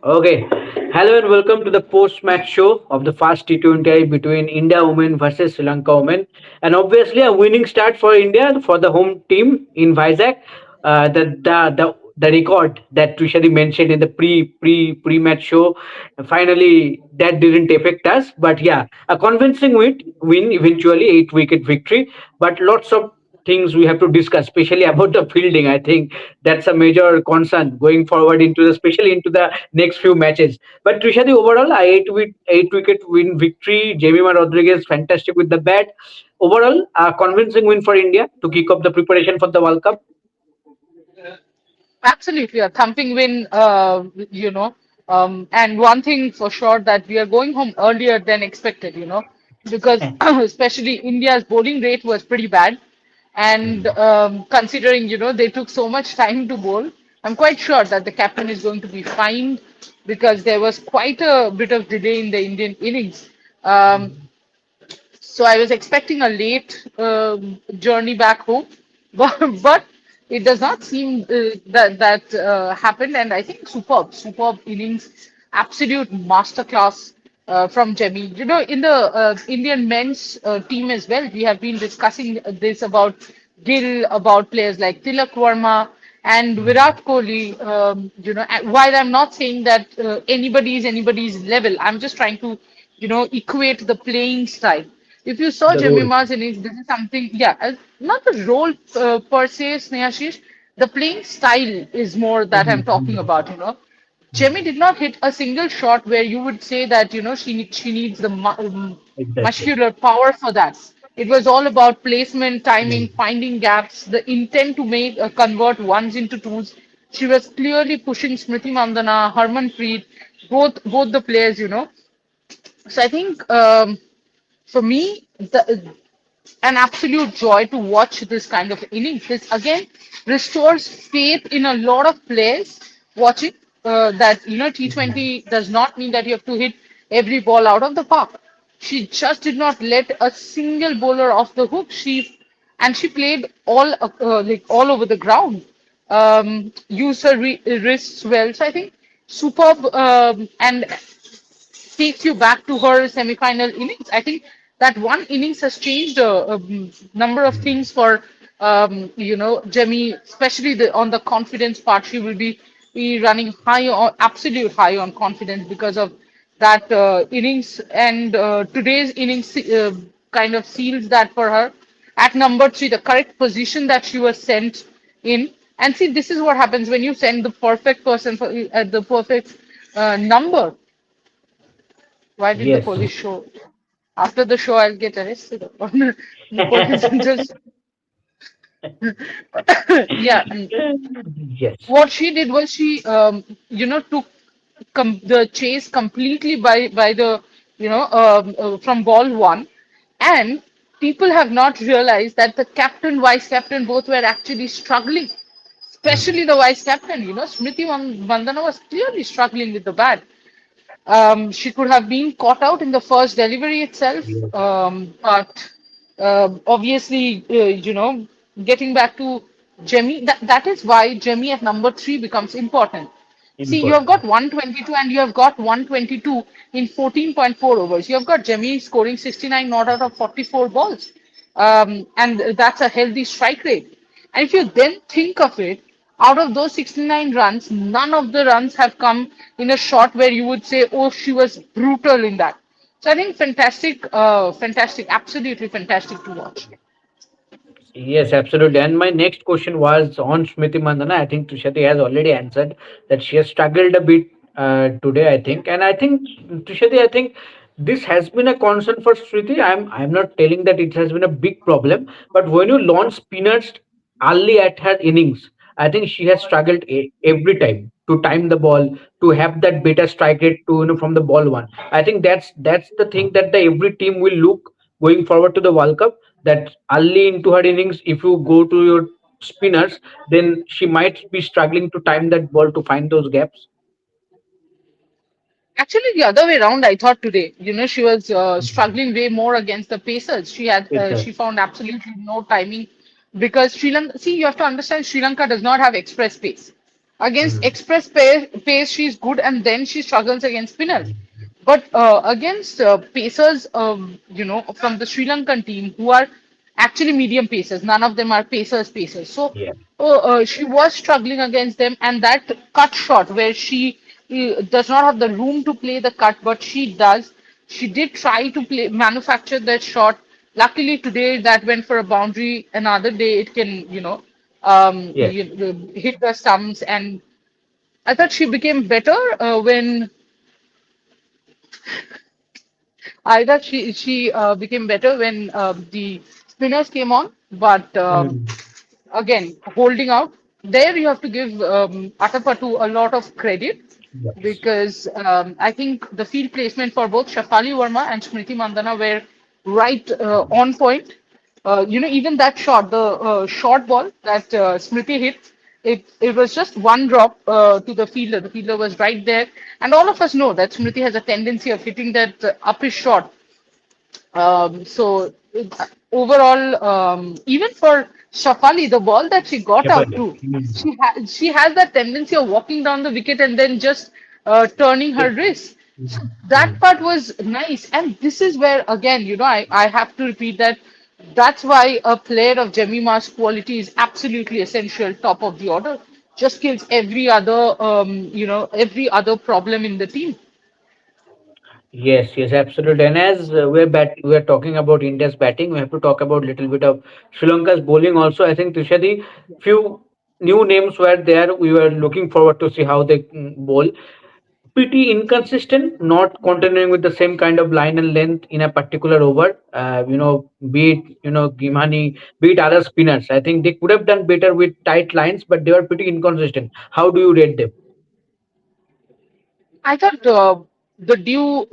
Okay. Hello and welcome to the post-match show of the first T20I between India women versus Sri Lanka women. And obviously a winning start for India for the home team in Vizag. The record that Trishadi mentioned in the pre-match show, finally that didn't affect us. But yeah, a convincing win eventually, 8 wicket victory. But lots of things we have to discuss, especially about the fielding. I think that's a major concern going forward into the, especially into the next few matches. But Trisha, the overall, 8 wicket win victory. Jemimah Rodriguez fantastic with the bat. Overall, a convincing win for India to kick off the preparation for the World Cup. Absolutely, a thumping win, and one thing for sure that we are going home earlier than expected, because especially India's bowling rate was pretty bad. And considering, they took so much time to bowl, I'm quite sure that the captain is going to be fined because there was quite a bit of delay in the Indian innings. Um, so I was expecting a late journey back home, but it does not seem that happened. And I think superb innings, absolute masterclass from Jemmy. In the Indian men's team as well, we have been discussing this about Gill, about players like Tilak Verma and Virat Kohli. While I'm not saying that anybody is anybody's level, I'm just trying to equate the playing style. If you saw The role. Jemima's innings, this is something, yeah, not the role per se, Snehashish, the playing style is more that I'm talking about. Jemmy did not hit a single shot where you would say that, she needs the Exactly. muscular power for that. It was all about placement, timing, finding gaps, the intent to make convert ones into twos. She was clearly pushing Smriti Mandana, Harmanpreet, both the players. So I think for me, an absolute joy to watch this kind of innings. This again restores faith in a lot of players watching that T20 does not mean that you have to hit every ball out of the park. She just did not let a single bowler off the hook. She played like all over the ground. Used her wrists well. So I think superb and takes you back to her semi-final innings. I think that one innings has changed a number of things for Jemmy, especially on the confidence part. She will be running high on absolute high on confidence because of that innings, and today's innings kind of seals that for her. At number three, the correct position that she was sent in. And see, this is what happens when you send the perfect person at the perfect number. Why did the Yes. police show? After the show, I'll get arrested. The police just, yeah. Yes. What she did was she, took the chase completely by the, from ball one, and people have not realized that the captain, vice captain, both were actually struggling. Especially the vice captain, Smriti Vandana was clearly struggling with the bat. She could have been caught out in the first delivery itself, Yes. but obviously, getting back to Jemmy, that is why Jemmy at number three becomes important. See, you have got Important. 122 and you have got 122 in 14.4 overs. You have got Jemmy scoring 69 not out of 44 balls. And that's a healthy strike rate. And if you then think of it, out of those 69 runs, none of the runs have come in a shot where you would say, oh, she was brutal in that. So I think fantastic, absolutely fantastic to watch. Yes, absolutely. And my next question was on Smriti Mandana. I think Tushati has already answered that she has struggled a bit today, I think. And I think, Tushati, I think this has been a concern for Smriti. I'm not telling that it has been a big problem, but when you launch spinners early at her innings, I think she has struggled every time to time the ball, to have that better strike rate to from the ball one. I think that's the thing that the every team will look going forward to the World Cup, that early into her innings, if you go to your spinners, then she might be struggling to time that ball to find those gaps. Actually, the other way around, I thought today. She was struggling way more against the Pacers. It does. She found absolutely no timing because Sri Lanka. See, you have to understand, Sri Lanka does not have express pace. Against Mm. express pace, she's good, and then she struggles against spinners. But against pacers, from the Sri Lankan team, who are actually medium pacers, none of them are pacers. So Yeah. she was struggling against them, and that cut shot where she does not have the room to play the cut, but she does. She did try to play manufacture that shot. Luckily today that went for a boundary. Another day it can, Yes. hit the stumps. And I thought she became better when I thought she became better when the spinners came on. But Mm. again, holding out there, you have to give Atapattu a lot of credit Yes. because I think the field placement for both Shafali Verma and Smriti Mandana were right on point. Even that shot, the short ball that Smriti hit, it was just one drop to the fielder. The fielder was right there, and all of us know that Smriti has a tendency of hitting that uppish shot. Overall, even for Shafali, the ball that she got out Definitely. to, Mm. she has that tendency of walking down the wicket and then just turning her Yes. wrist. So Mm. that Mm. part was nice, and this is where again, I have to repeat that. That's why a player of Jemimah's quality is absolutely essential, top of the order. Just kills every other problem in the team. Yes, yes, absolutely. And as we're talking about India's batting, we have to talk about little bit of Sri Lanka's bowling also. I think Trishadi, few new names were there. We were looking forward to see how they bowl. Pretty inconsistent, not continuing with the same kind of line and length in a particular over. Be it Gimani, be it other spinners. I think they could have done better with tight lines, but they were pretty inconsistent. How do you rate them? I thought the due,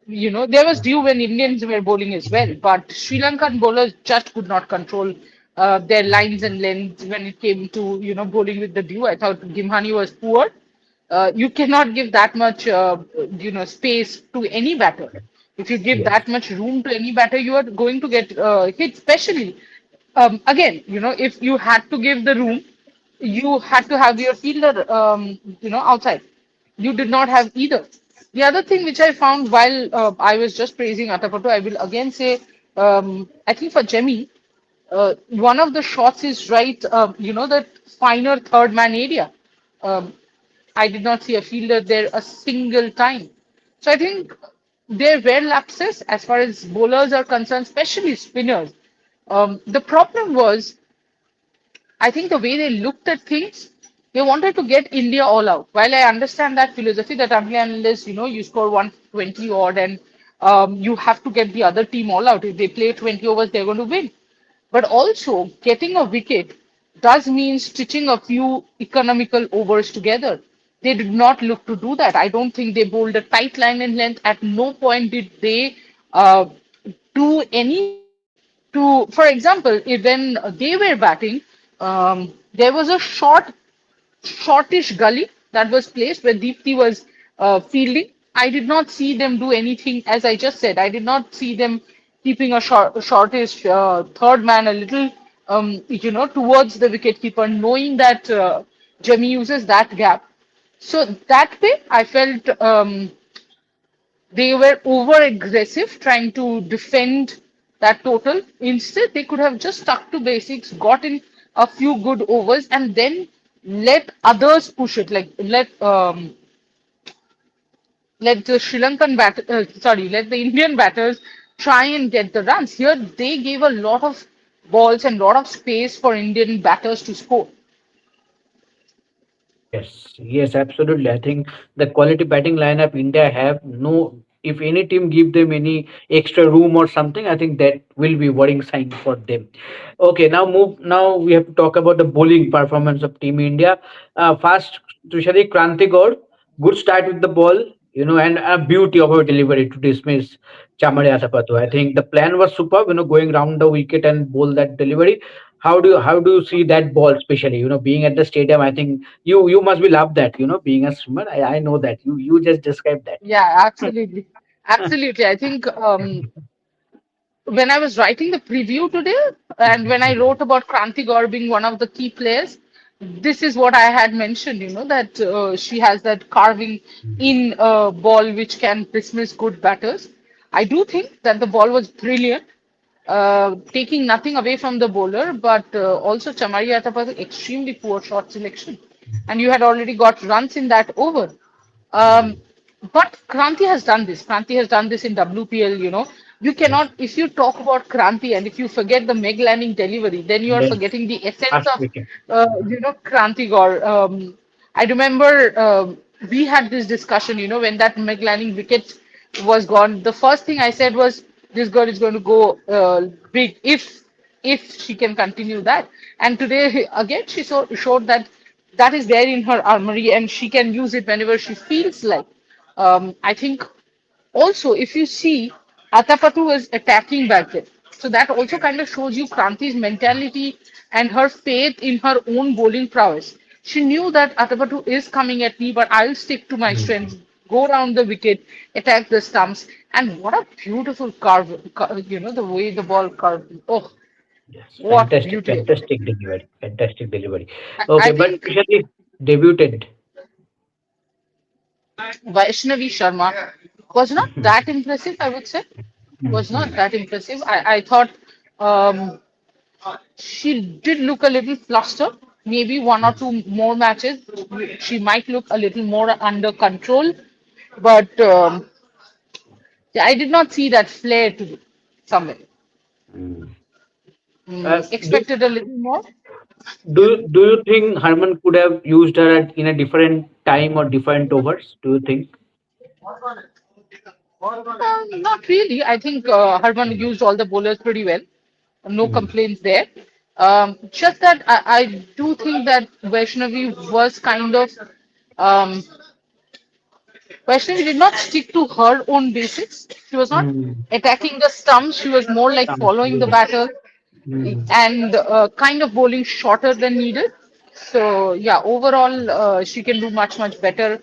there was due when Indians were bowling as well, but Sri Lankan bowlers just could not control their lines and lengths when it came to, bowling with the due. I thought Gimhani was poor. You cannot give that much, space to any batter. If you give Yes, that much room to any batter, you are going to get hit, especially again, if you had to give the room, you had to have your fielder, outside. You did not have either. The other thing which I found while I was just praising Atapattu, I will again say, I think for Jemmy, one of the shots is right, that finer third man area. Um, I did not see a fielder there a single time. So I think there were lapses as far as bowlers are concerned, especially spinners. The problem was, I think the way they looked at things, they wanted to get India all out. While I understand that philosophy that unless you score 120 odd and you have to get the other team all out. If they play 20 overs, they're going to win. But also, getting a wicket does mean stitching a few economical overs together. They did not look to do that. I don't think they bowled a tight line in length. At no point did they uh, do anything to, for example, when they were batting, there was a shortish gully that was placed where Deepthi was fielding. I did not see them do anything, as I just said. I did not see them keeping shortish third man a little, towards the wicketkeeper, knowing that Jimmy uses that gap. So that way, I felt they were over aggressive trying to defend that total. Instead, they could have just stuck to basics, got in a few good overs, and then let others push it. Like let the let the Indian batters try and get the runs. Here, they gave a lot of balls and lot of space for Indian batters to score. yes, yes, absolutely. I think the quality batting lineup India have no. If any team give them any extra room or something, I think that will be worrying sign for them. Okay, now move. Now we have to talk about the bowling performance of Team India. First, Tushari Kranti Gaur, good start with the ball, and a beauty of her delivery to dismiss Chamari Asapatu. I think the plan was superb, going round the wicket and bowl that delivery. How do you see that ball, especially being at the stadium? I think you must be love that being a swimmer. I know that you just described that. Yeah, absolutely. Absolutely. I think when I was writing the preview today, and when I wrote about Kranti Gaur being one of the key players, this is what I had mentioned, that she has that carving in a ball which can dismiss good batters. I do think that the ball was brilliant, taking nothing away from the bowler, but also Chamari Atapa's extremely poor shot selection. And you had already got runs in that over. Um, but Kranti has done this. Kranti has done this in WPL, You Yes. cannot, if you talk about Kranti and if you forget the Meg Lanning delivery, then you are Yes. forgetting the essence First of, wicket. Kranti Gaur. I remember we had this discussion, when that Meg Lanning wicket was gone. The first thing I said was, this girl is going to go big if she can continue that. And today, again, she showed that that is there in her armory and she can use it whenever she feels like. I think also, if you see, Atapatu was attacking back then. So that also kind of shows you Kranti's mentality and her faith in her own bowling prowess. She knew that Atapatu is coming at me, but I'll stick to my strengths, go around the wicket, attack the stumps. And what a beautiful the way the ball curved. Oh, Yes. what Fantastic. beauty of it. Fantastic delivery. Fantastic delivery. I Okay, but think Trishati debuted. Vaishnavi Sharma was not that impressive, I would say. Was not that impressive. I thought um, she did look a little flustered. Maybe one or two more matches, she might look a little more under control. But yeah, I did not see that flair to somewhere. Mm. Do Expected a little more. do you think Harman could have used her in a different time or different overs? Do you think? Not really. I think Harman Mm. used all the bowlers pretty well. No Mm. complaints there. Just that I do think that Vaishnavi was kind of um, Vaishnavi did not stick to her own basics. She was not Mm. attacking the stumps. She was more like following the Yes. batter Mm. and kind of bowling shorter than needed. So yeah, overall she can do much better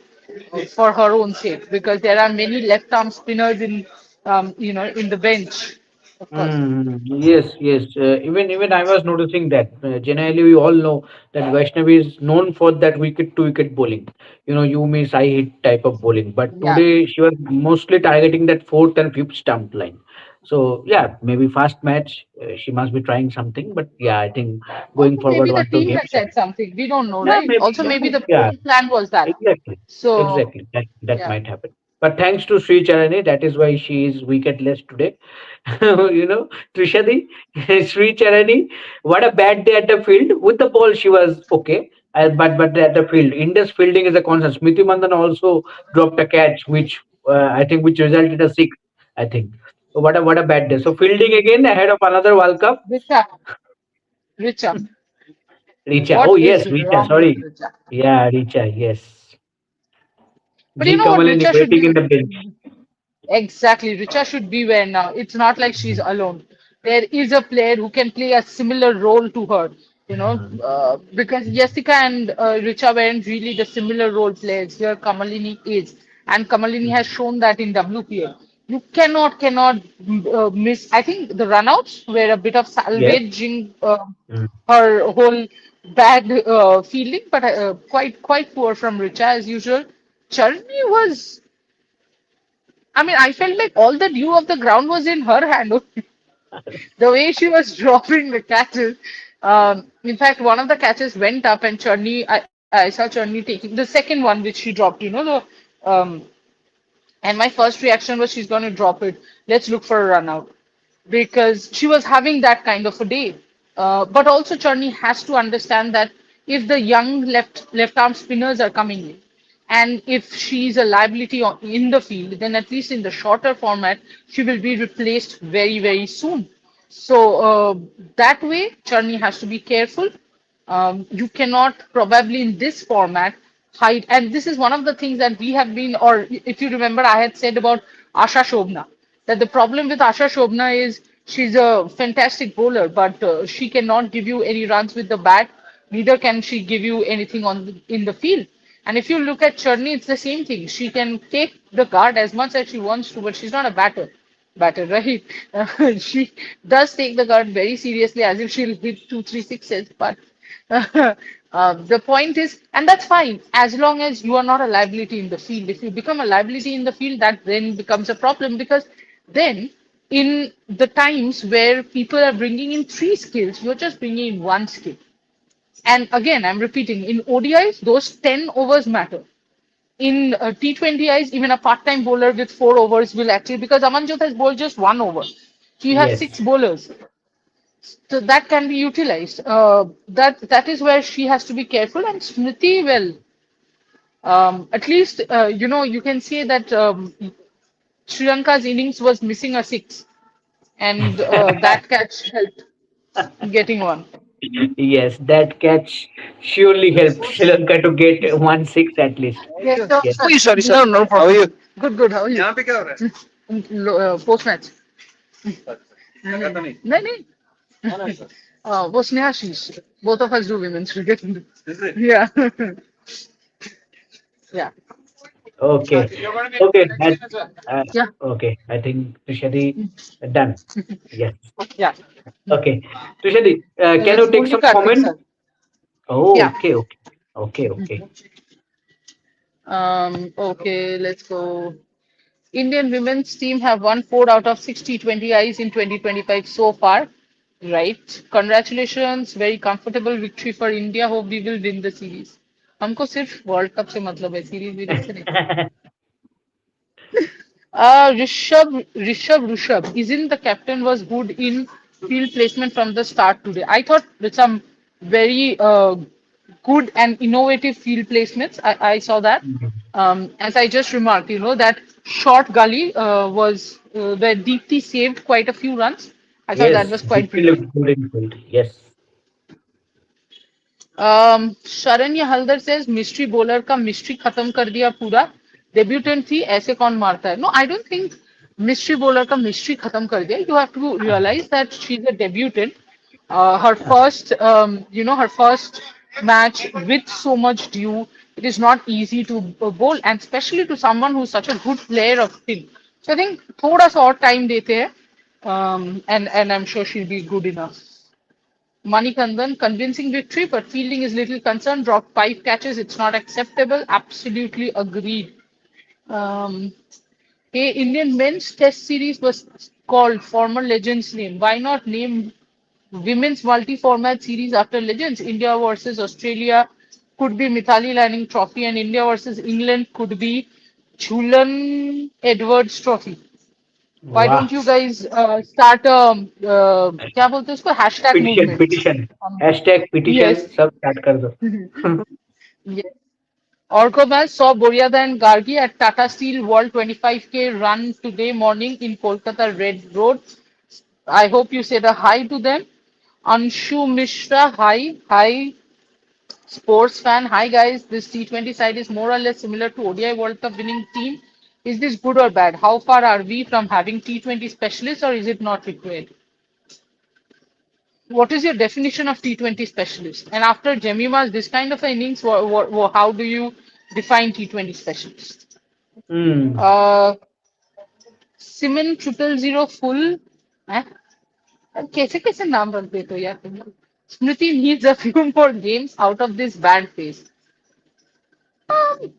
for her own sake because there are many left arm spinners in the bench, of course. Yes, yes. Even I was noticing that. Generally, we all know that Vaishnavi is known for that wicket to wicket bowling. You miss, I hit type of bowling. But Yeah. today she was mostly targeting that fourth and fifth stump line. So yeah, maybe fast match. She must be trying something. But yeah, I think going Also, forward maybe the one two team games. has said something. We don't know, Yeah, right? maybe. Also, Yeah, maybe the yeah. whole plan was that. Exactly. So, Exactly. That yeah. might happen. But thanks to Sri Charani, that is why she is wicketless today. Trishadi, Sri Charani, what a bad day at the field. With the ball, she was okay. But at the field, India's fielding is a concern. Smriti Mandan also dropped a catch, which I think which resulted a six. I think. So what a bad day. So fielding again ahead of another World Cup. Richa, Richa, Richa. Oh what yes, is Richa. wrong with Sorry. Richa? Yeah, Richa. Yes. But you G know what? Kamalini Richa should waiting in be the bench. exactly. Richa should be where now. It's not like she's alone. There is a player who can play a similar role to her, because Jessica and Richa weren't really the similar role players. Here, Kamalini is, and Kamalini has shown that in WPL. You cannot miss. I think the runouts were a bit of Yes. salvaging Mm. her whole bad fielding, but quite poor from Richa as usual. Charni was I mean, I felt like all the dew of the ground was in her hand. The way she was dropping the catches. In fact, one of the catches went up, and I saw Churni taking the second one, which she dropped. And my first reaction was she's going to drop it. Let's look for a run out because she was having that kind of a day. But also, Charni has to understand that if the young left arm spinners are coming in, and if she's a liability in the field, then at least in the shorter format, she will be replaced very soon. So that way, Charni has to be careful. You cannot probably in this format hide, and this is one of the things that we have been, or if you remember, I had said about Asha Shobna that the problem with Asha Shobna is she's a fantastic bowler, but she cannot give you any runs with the bat. Neither can she give you anything in the field. And if you look at Churni, it's the same thing. She can take the guard as much as she wants to, but she's not a batter, right? She does take the guard very seriously, as if she'll hit two, three sixes, but The point is, and that's fine as long as you are not a liability in the field. If you become a liability in the field, that then becomes a problem because then in the times where people are bringing in three skills, you're just bringing in one skill. And again, I'm repeating, in ODIs, those 10 overs matter. In T20Is, even a part-time bowler with 4 overs will actually, because Amanjot has bowled just 1 over. So you have Yes. six bowlers. So that can be utilized. That is where she has to be careful. And Smriti, well, at least you can say that Sri Lanka's innings was missing a six, and that catch helped getting one. Yes, that catch surely helped Sri Lanka to get 1-6 at least. Yes, sir. Yes. Oh, sorry, sorry. No, no problem. How are you? Good, good. How are you? Post match. नहीं नहीं वो Snehashish both of us do women's cricket. Yeah. Yeah. Okay. Okay. Uh, Yeah. okay. I think Trishadi done. Yes. Yeah. Okay. Trishadi, can you Let's take Murli some Karthik comment? sir. Oh, Yeah. okay. Okay. Okay. Okay. Okay, let's go. Indian women's team have won 4 out of 6 T20Is in 2025 so far. Right. Congratulations. Very comfortable victory for India. Hope we will win the series. हमको सिर्फ world cup से मतलब है series वीरीज से नहीं. Rishabh, isn't the captain was good in field placement from the start today? I thought with some very good and innovative field placements. I saw that. As I just remarked, that short gully was where Deepthi saved quite a few runs. I thought that Yes. was quite Deepti brilliant. looked good in field. Yes. Sharanya Haldar says mystery bowler का mystery खत्म कर दिया पूरा debutant थी ऐसे कौन मारता है no I don't think mystery bowler का मिस्ट्री खत्म कर दिया you have to realise that she is a debutante her first her first match with so much due it is not easy to bowl and especially to someone who's such a good player of spin so I think थोड़ा सा और time देते हैं and I'm sure she'll be good enough. Manikandan, convincing victory, but fielding is little concerned. Dropped 5 catches. It's not acceptable. Absolutely agreed. Um, Indian men's test series was called former legends name. Why not name women's multi-format series after legends? India versus Australia could be Mithali Lanning Trophy, and India versus England could be Julian Edwards Trophy. Why don't Wow. you guys start a क्या बोलते हैं उसको hashtag Petition. movement? Petition. Um, Hashtag petition. yes. सब start कर दो. Yes. Orkomas saw Boryada and Gargi at Tata Steel World 25K run today morning in Kolkata Red Road. I hope you said a hi to them. Anshu Mishra, hi. Hi, sports fan. Hi, guys. This T20 side is more or less similar to ODI World Cup winning team. Is this good or bad? How far are we from having T20 specialists or is it not required? What is your definition of T20 specialist? And after Jemimah's this kind of innings, how do you define T20 specialist? Hmm. Uh, Simon 000 full. Eh? कैसे कैसे नाम रख देते हो यार तुम लोग? Smriti needs a few more games out of this bad phase. Um,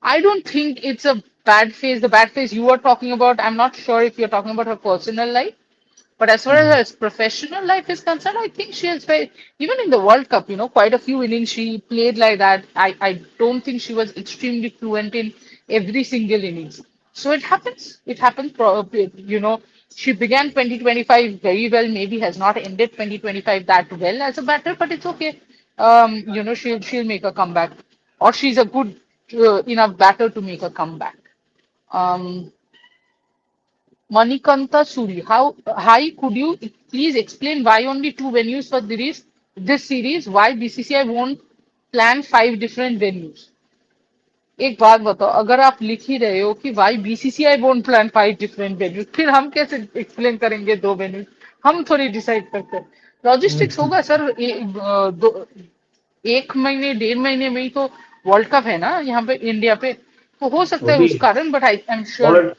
I don't think it's a bad phase. The bad phase you are talking about, I'm not sure if you're talking about her personal life. But as far Hmm. as her professional life is concerned, I think she has very, even in the World Cup, quite a few innings she played like that. I don't think she was extremely fluent in every single innings. So it happens. It happens. She began 2025 very well, maybe has not ended 2025 that well as a batter, but it's okay. She'll make a comeback. Or she's a good enough batter to make a comeback. Um, Manikanta Suri, hi, could you please explain why only two venues for this series? Why BCCI won't plan 5 different venues? एक बात बताओ अगर आप लिख ही रहे हो कि why BCCI won't plan 5 different venues फिर हम कैसे एक्सप्लेन करेंगे 2 venues हम थोड़ी डिसाइड करते हैं लॉजिस्टिक्स Hmm. होगा सर 1 महीने 1.5 महीने में ही तो वर्ल्ड कप है ना यहाँ पे इंडिया पे तो हो सकता वो है भी उस कारण बट आई एम श्योर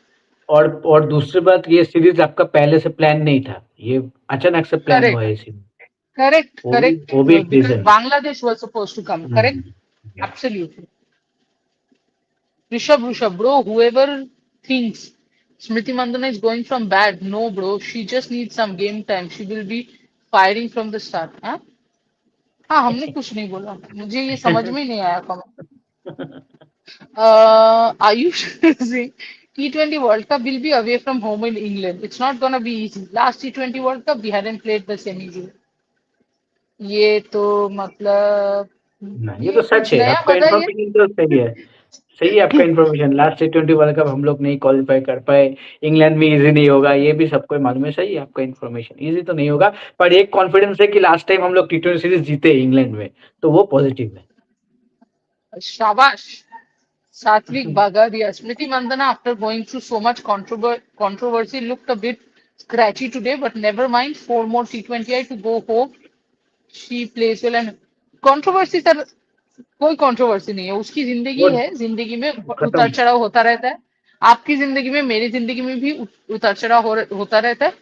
और और दूसरी बात ये सीरीज आपका पहले से प्लान नहीं था ये अचानक से प्लान हुआ करेक्ट है ये सीरीज Correct, correct. वो भी एक Because रीजन है. Bangladesh was supposed to come. Correct? Yeah. Absolutely. Rishabh, bro, whoever thinks Smriti Mandana is going from bad, no, bro. She just needs some game time. She will be firing from the start. हाँ हाँ, हमने कुछ नहीं बोला. मुझे ये समझ में ही नहीं आया comment. Ayush saying T20 World Cup will be away from home in England. It's not gonna be easy. Last T20 World Cup we hadn't played the semis. ये तो मतलब ना, ये ये तो सच कुछ है. नया आपका बताइए. इन्फॉर्मेशन तो सही है. सही है आपका information. Last T20 world cup हम लोग नहीं क्वालिफाई कर पाए. इंग्लैंड में इजी नहीं होगा, ये भी सबको मालूम है. सही है आपका इन्फॉर्मेशन. इजी तो नहीं होगा, पर एक कॉन्फिडेंस है कि लास्ट टाइम हम लोग T20 सीरीज जीते इंग्लैंड में, तो वो पॉजिटिव शाबाश. Satvik Bagadia. Smriti Mandana, after going through so much controversy, looked a bit scratchy today, but never mind. Four more T20I to go home. She plays well and controversy sir कोई controversy नहीं है. उसकी जिंदगी वो है, जिंदगी में उतार खत्म. चढ़ाव होता रहता है. आपकी जिंदगी में, मेरी जिंदगी में भी उतार चढ़ाव होता रहता है.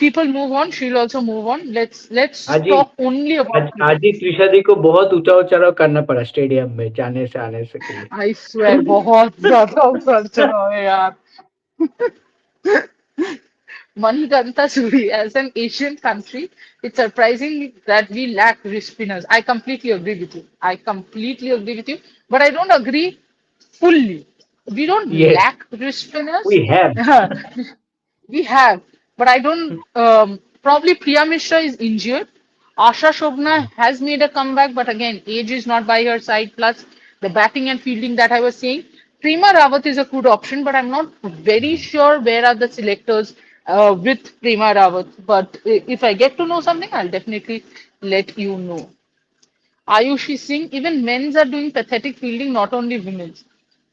People move on. She'll also move on. Let's आज ही talk only आज about आज cricket. ही त्रिशा दी को बहुत उतार चढ़ाव करना पड़ा स्टेडियम में जाने से आने से के लिए. I swear बहुत ज्यादा उतार चढ़ाव है यार. Manikanta Suri, as an Asian country, it's surprising that we lack wrist spinners. I completely agree with you. I completely agree with you. But I don't agree fully. We don't Yes, lack wrist spinners. we have. We have, but I don't. Probably Priya Mishra is injured. Asha Shobna has made a comeback, but again, age is not by her side. Plus, the batting and fielding that I was saying. Prima Rawat is a good option, but I'm not very sure where are the selectors with Prima Rawat. But if I get to know something, I'll definitely let you know. Ayushi Singh, even men's are doing pathetic fielding, not only women's.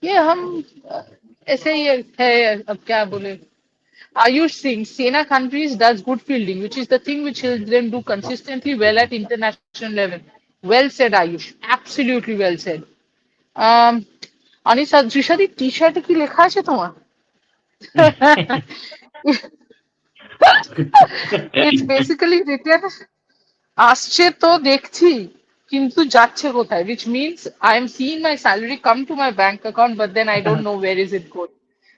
ये हम ऐसे ही है. अब क्या बोले. Ayush Singh, Sena countries does good fielding, which is the thing which helps them do consistently well at international level. Well said, Ayush. Absolutely well said. Um, Anisa, Trishadi, t-shirt কি লেখা আছে তোমার? It's basically written আসছে তো দেখছি কিন্তু যাচ্ছে কোথায়, which means I am seeing my salary come to my bank account, but then I don't know where is it going.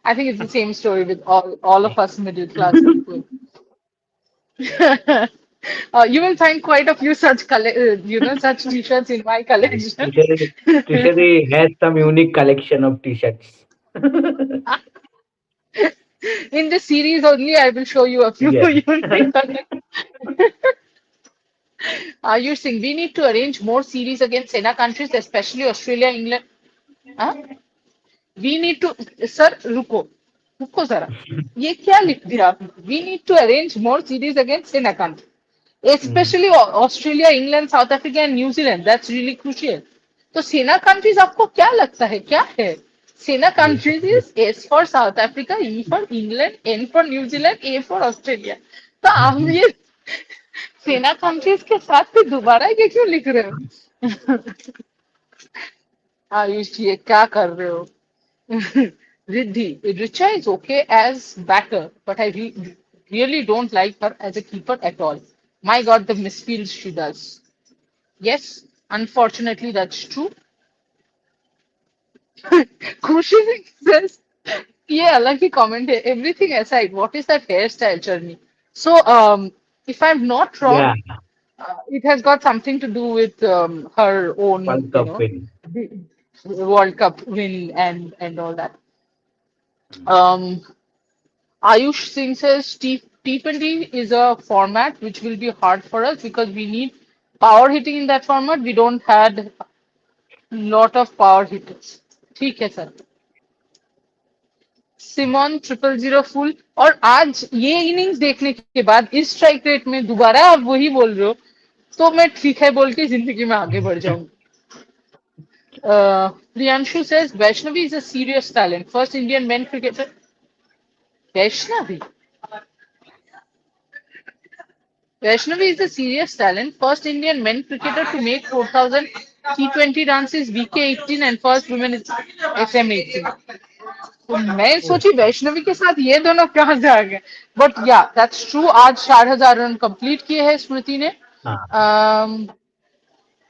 I think it's the same story with all of us middle class people. You will find quite a few such such t-shirts in my collection. Trishadi has some unique collection of t-shirts. In this series only, I will show you a few Yes. unique collections. You think we need to arrange more series against Sena countries, especially Australia, England. Huh? We need to, sir, रुको रुको जरा. ये क्या लिख दिया आपने? We need to arrange more series against Sena countries. Mm. Especially Australia, England, South Africa and New Zealand. That's really crucial. तो SENA countries आपको क्या लगता है क्या है? SENA Yes. Countries is S for south Africa, E for England, N for New Zealand, A for Australia. तो आप ये सेना कंट्रीज के साथ फिर दोबारा ये क्यों लिख रहे हो? आयुष ये क्या कर रहे हो? Riddhi, Richa is okay as batter, but I really don't like her as a keeper at all. My God, the misfields she does. Yes, unfortunately, that's true. Khushi Singh says, yeah, lucky comment here. Everything aside, what is that hairstyle journey? So, if I'm not wrong, Yeah. it has got something to do with her own, World Cup win. World Cup win and all that. Um, Ayush Singh says T20 is a format which will be hard for us because we need power hitting in that format. We don't had lot of power hitters. ठीक है sir. Simone 000 full. और आज ये innings देखने के बाद इस strike rate में दोबारा आप वही बोल रहे हो, तो मैं ठीक है बोल के जिंदगी में आगे बढ़ जाऊंगी. Priyanshu says Vaishnavi is a serious talent. First Indian men cricketer. Vaishnavi. Vaishnavi is a serious talent. First Indian men cricketer to make 4,000 T20 runs is VK18 and first women is SM18. तो मैं Oh. सोची वैष्णवी के साथ ये दोनों कहाँ से आ गए. But या दैट्स ट्रू. आज 4,000 रन कंप्लीट किए हैं स्मृति ने. हाँ. um,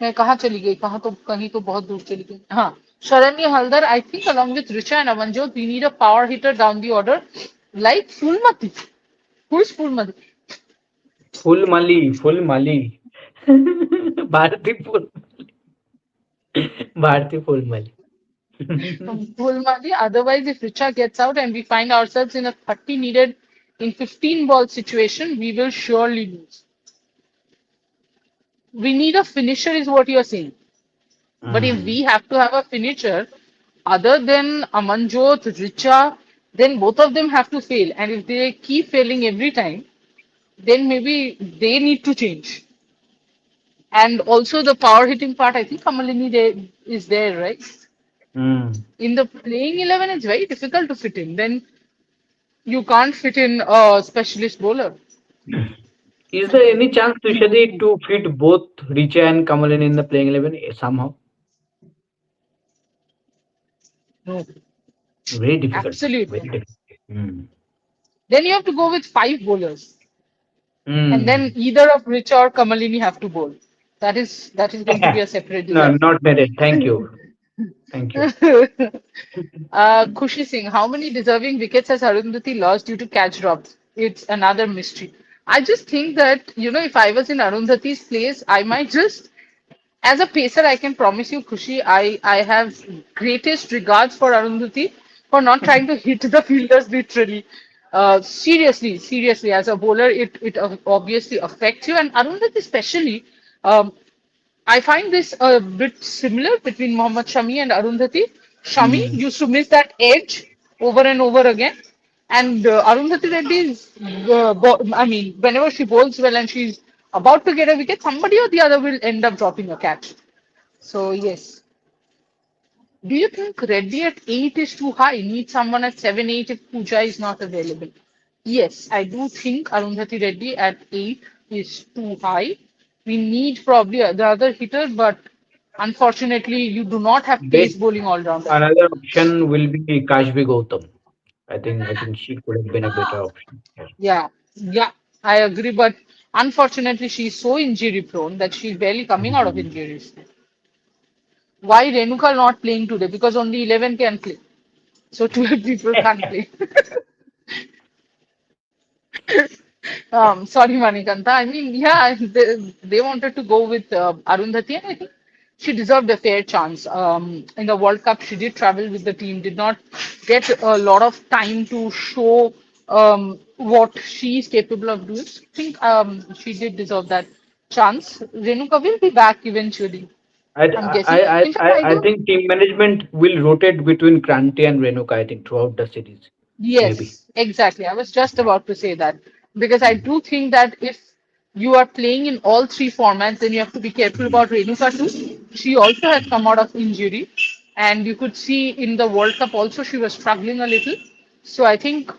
मैं कहाँ चली गई, कहाँ तो कहीं तो बहुत दूर चली गई। हाँ, Sharanya Haldar, I think along with Richa and Amanjot, we need a power hitter down the order like Fulmati. Who is Fulmati? फुल माली. भारती फुल. भारती फुल माली. Fulmati. Otherwise, if Richa gets out and we find ourselves in a 30 needed in 15 ball situation, we will surely lose. We need a finisher, is what you're saying. But if Hmm. we have to have a finisher other than Amanjot, Richa, then both of them have to fail. And if they keep failing every time, then maybe they need to change. And also the power hitting part, I think Kamalini is there, right? Hmm. In the playing 11, it's very difficult to fit in. Then you can't fit in a specialist bowler. Is there any chance, Tushadi, to fit both Richa and Kamalin in the playing 11 somehow? No, Very difficult. absolutely Very not. difficult. Hmm. Then you have to go with five bowlers, and then Hmm. either of Richa or Kamalini have to bowl. That is going to be a separate No, disaster. not needed. Thank you. Thank you. Khushi Singh, how many deserving wickets has Arundhati lost due to catch drops? It's another mystery. I just think that, if I was in Arundhati's place, I might just, as a pacer, I can promise you, Khushi, I have greatest regards for Arundhati for not trying to hit the fielders literally. Seriously, as a bowler, it obviously affects you. And Arundhati especially, um, I find this a bit similar between Mohammad Shami and Arundhati. Shami Hmm. used to miss that edge over and over again, and Arundhati Reddy is, I mean, whenever she bowls well and she's about to get a wicket, somebody or the other will end up dropping a catch. So yes, do you think Reddy at 8 is too high? Need someone at 7, 8 if Pooja is not available? Yes, I do think Arundhati Reddy at 8 is too high. We need probably the other hitter, but unfortunately, you do not have Then pace bowling all rounder. another option will be Kashvi Gautam. I think she could have been a better option. Yeah. Yeah, I agree, but unfortunately, she's so injury prone that she's barely coming out of Hmm. injuries. Why Renuka not playing today? Because only 11 can play. So 12 people can't play. Sorry, Manikanta. I mean, yeah, they wanted to go with Arundhati, and I think she deserved a fair chance. In the World Cup, she did travel with the team, did not get a lot of time to show what she is capable of doing. I think she did deserve that chance. Renuka will be back eventually, I, I'm I, guessing. I, In fact, I I I don't. think team management will rotate between Kranti and Renuka, I think, throughout the series. Maybe. Yes, exactly. I was just about to say that because I Mhm. do think that if you are playing in all three formats, then you have to be careful Mhm. about Renuka too. She also has come out of injury, and you could see in the World Cup also she was struggling a little. So I think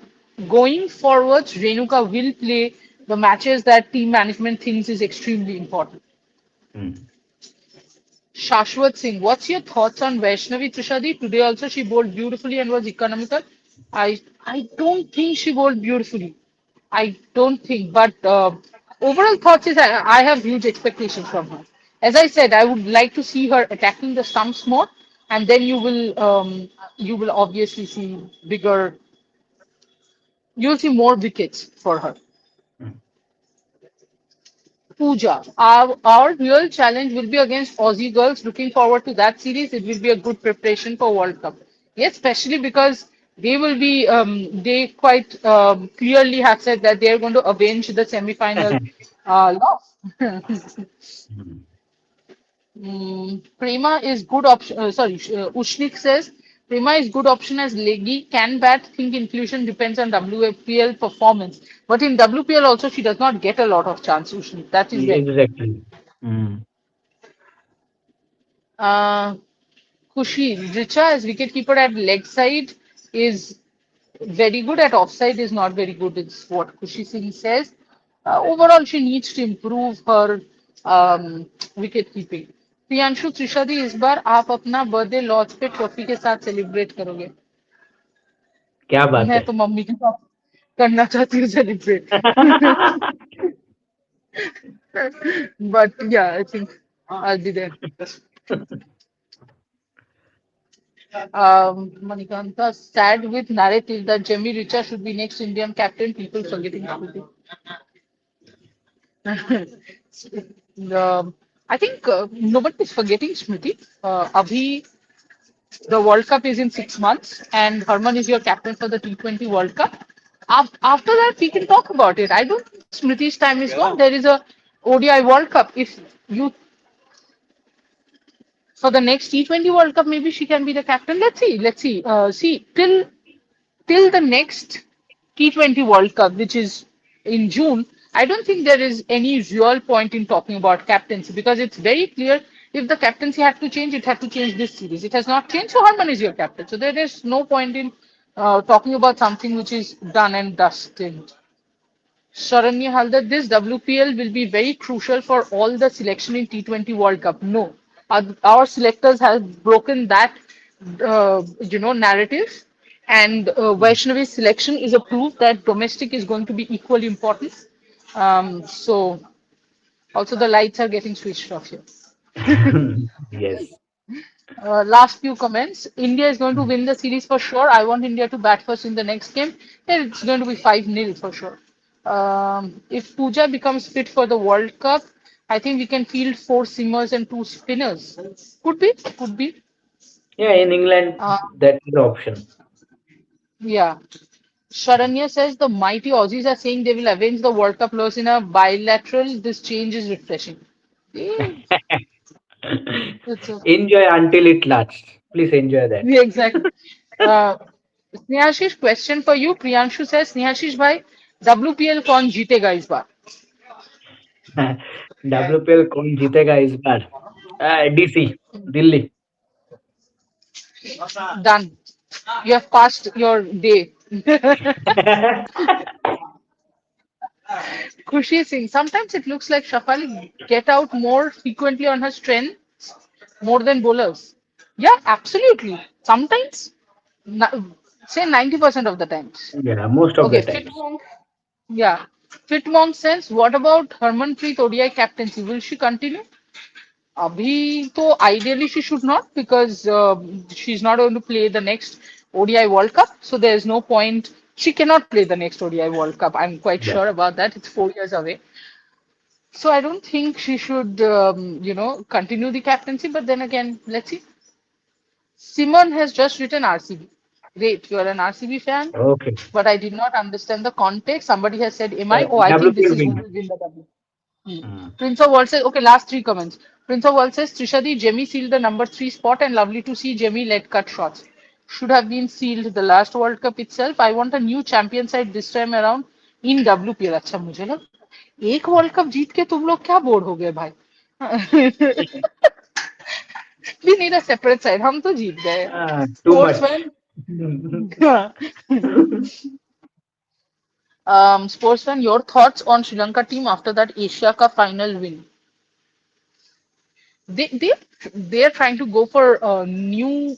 going forwards, Renuka will play the matches that team management thinks is extremely important. Mhm. Shashwat Singh, what's your thoughts on Vaishnavi Trishadi? Today also she bowled beautifully and was economical. I don't think she bowled beautifully. I don't think, but overall thoughts is I have huge expectations from her. As I said, I would like to see her attacking the stumps more, and then you will obviously see bigger, you'll see more wickets for her. Mhm. Pooja, our real challenge will be against Aussie girls. Looking forward to that series. It will be a good preparation for World Cup. Yes, especially because they quite clearly have said that they are going to avenge the semi-final loss. Mhm. Prema is good option. Sorry, Ushnik says Prema is good option as leggy. Can bat. Think inclusion depends on WPL performance. But in WPL also she does not get a lot of chance. Ushnik. That is there. Exactly. Mm. Uh, Kushi, Richa as wicketkeeper at leg side is very good. At offside is not very good. It's what Kushi Singh says. Overall, she needs to improve her wicket keeping. Priyanshu Trisha दी इस बार आप अपना birthday Lord's पे trophy के साथ celebrate करोगे? क्या बात मैं है. तो मम्मी के साथ करना चाहती हूँ celebrate. But yeah, I think I'll be there. Manikanta, sad with narrative that Jemmy Richa should be next Indian captain. People forgetting everything. um, I think nobody is forgetting Smriti. Abhi, the World Cup is in 6 months, and Harman is your captain for the T20 World Cup. After that, we can talk about it. I don't think Smriti's time is gone. There is a ODI World Cup. If you for the next T20 World Cup, maybe she can be the captain. Let's see. Let's see. See till the next T20 World Cup, which is in June, I don't think there is any real point in talking about captaincy because it's very clear if the captaincy had to change, it had to change this series. It has not changed, so Harman is your captain. So there is no point in talking about something which is done and dusted. Sharanya Haldar, this WPL will be very crucial for all the selection in T20 World Cup. No, our selectors have broken that, narrative, and Vaishnavi's selection is a proof that domestic is going to be equally important. So also the lights are getting switched off here. Yes. Last few comments. India is going to win the series for sure. I want India to bat first in the next game. Yeah, it's going to be 5-0 for sure. If Pooja becomes fit for the World Cup, I think we can field four seamers and two spinners. Could be, could be. Yeah, in England, Uh, that is the option. yeah. Sharanya says the mighty Aussies are saying they will avenge the World Cup loss in a bilateral. This change is refreshing. Yeah, it's a Enjoy until it lasts. Please enjoy that. Yeah, exactly. Uh, Snehashish, question for you. Priyanshu says, Snehashish bhai, WPL कौन जीतेगा इस बार? WPL कौन जीतेगा इस बार? DC, Delhi. Done. You have passed your day. Khushi Singh, sometimes it looks like Shafali get out more frequently on her strength more than bowlers. Yeah, absolutely. Sometimes, say 90% of the times. Yeah, most of Okay, the fit times. monk. Yeah, fit monk says, what about Harmanpreet ODI captaincy? Will she continue? Abhi, so ideally she should not because she's not going to play the next ODI World Cup. So there is no point. She cannot play the next ODI World Cup. I'm quite Yeah. sure about that. It's 4 years away. So I don't think she should, continue the captaincy. But then again, let's see. Simon has just written RCB. Great, you're an RCB fan, Okay. but I did not understand the context. Somebody has said MI. Oh, I think this WPL is who win. will win the W. Hmm. Prince of World says, okay, last three comments. Prince of World says, Trishadi, Jemmy sealed the number three spot and lovely to see Jemmy let cut shots. Should have been sealed the last World Cup itself. I want a new champion side this time around in WPL. अच्छा मुझे लगा एक world cup जीत के तुम लोग क्या bore हो गए भाई We need a separate side. हम तो जीत गए Too much. Sportsman Sportsman, your thoughts on Sri Lanka team after that Asia Cup final win? They they are trying to go for new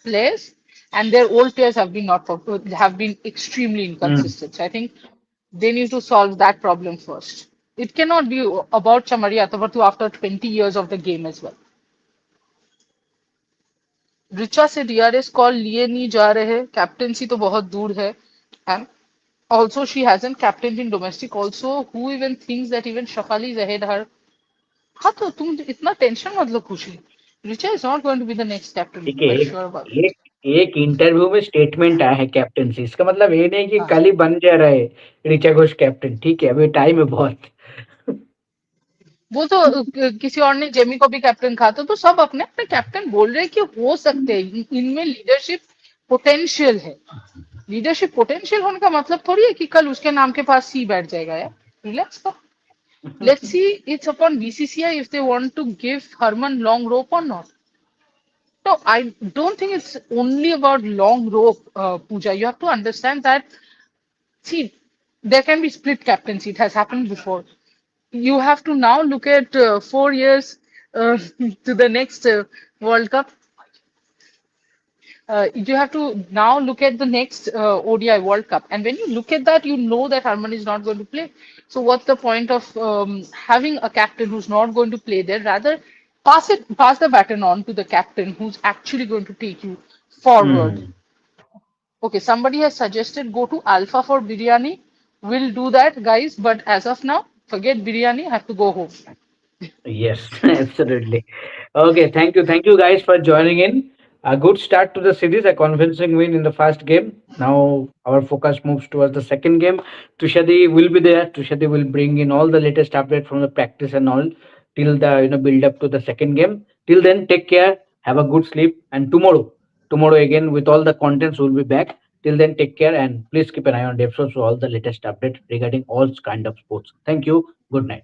players, and their old players have been not have been extremely Hmm. inconsistent. So I think they need to solve that problem first. It cannot be about Chamaria Atavartu after 20 years of the game as well. Richa से DRS call लिए नहीं जा रहे captaincy तो बहुत दूर है and also she hasn't captained in domestic also who even thinks that even Shafali is ahead her हाँ तो तुम इतना टेंशन मत लो खुशी Richa is not going to be the next captain ठीक है, quite एक sure about it एक एक इंटरव्यू में स्टेटमेंट आया है कैप्टनसी, इसका मतलब ये नहीं कि हाँ कल ही बन जा रहा है ऋचा घोष कैप्टन। ठीक है, अभी टाइम है बहुत। वो तो किसी और ने जेमी को भी कैप्टन कहा तो सब अपने अपने कैप्टन बोल रहे हैं कि हो सकते हैं इनमें लीडरशिप पोटेंशियल है लीडरशिप पोटेंशियल होने का मतलब थोड़ी है कि कल उसके नाम के पास सी बैठ जाएगा यार रिलैक्स कर let's see it's upon BCCI if they want to give Herman long rope or not. No, I don't think it's only about long rope, Pooja. You have to understand that, see, there can be split captaincy. It has happened before. You have to now look at 4 years to the next World Cup. You have to now look at the next ODI World Cup. And when you look at that, you know that Harman is not going to play. So what's the point of having a captain who's not going to play there? Rather, pass the baton on to the captain who's actually going to take you forward. Hmm. Okay, somebody has suggested go to Alpha for biryani. We'll do that, guys. But as of now, forget biryani. I have to go home. Yes, absolutely. Okay, thank you guys for joining in. A good start to the series, a convincing win in the first game. Now our focus moves towards the second game. Tushadi will be there. Tushadi will bring in all the latest update from the practice and all till the build up to the second game. Till then, take care, have a good sleep, and tomorrow again with all the contents will be back. Till then, take care and please keep an eye on the episodes for all the latest updates regarding all kind of sports. Thank you. Good night.